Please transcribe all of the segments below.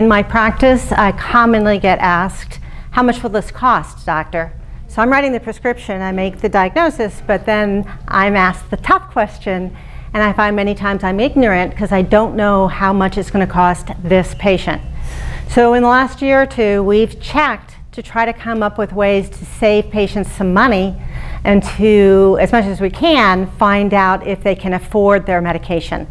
In my practice, I commonly get asked, how much will this cost, doctor? So I'm writing the prescription, I make the diagnosis, but then I'm asked the tough question, and I find many times I'm ignorant because I don't know how much it's going to cost this patient. So in the last year or two, we've checked to try to come up with ways to save patients some money and to, as much as we can, find out if they can afford their medication.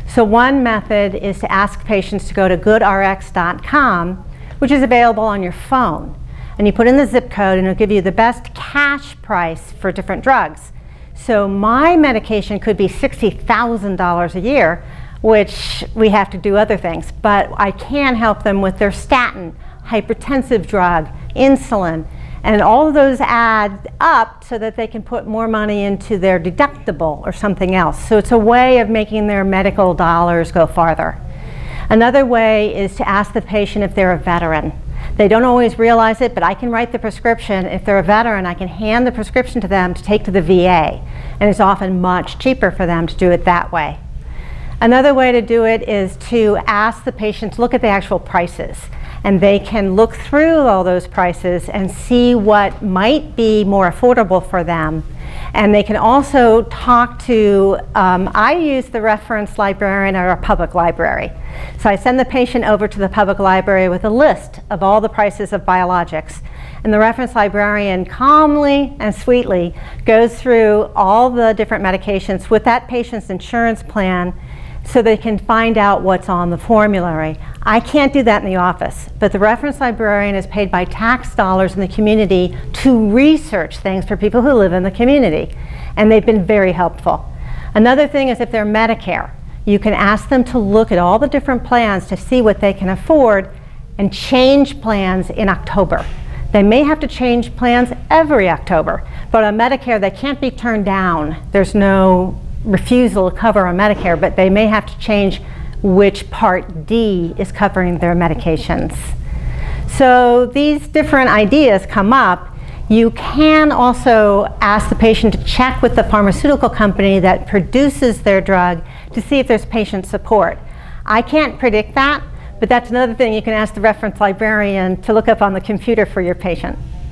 So one method is to ask patients to go to goodrx.com, which is available on your phone. And you put in the zip code and it'll give you the best cash price for different drugs. So my medication could be $60,000 a year, which we have to do other things, but I can help them with their statin, hypertensive drug, insulin, and all of those add up so that they can put more money into their deductible or something else. So it's a way of making their medical dollars go farther. Another way is to ask the patient if they're a veteran. They don't always realize it, but I can write the prescription. If they're a veteran, I can hand the prescription to them to take to the VA, and it's often much cheaper for them to do it that way. Another way to do it is to ask the patient to look at the actual prices, and they can look through all those prices and see what might be more affordable for them. And they can also talk to, I use the reference librarian at our public library. So I send the patient over to the public library with a list of all the prices of biologics. And the reference librarian calmly and sweetly goes through all the different medications with that patient's insurance plan so they can find out what's on the formulary. I can't do that in the office, but the reference librarian is paid by tax dollars in the community to research things for people who live in the community, and they've been very helpful. Another thing is if they're Medicare, you can ask them to look at all the different plans to see what they can afford and change plans in October. They may have to change plans every October, but on Medicare they can't be turned down. There's no refusal to cover on Medicare, but they may have to change which Part D is covering their medications. So these different ideas come up. You can also ask the patient to check with the pharmaceutical company that produces their drug to see if there's patient support. I can't predict that, but that's another thing you can ask the reference librarian to look up on the computer for your patient.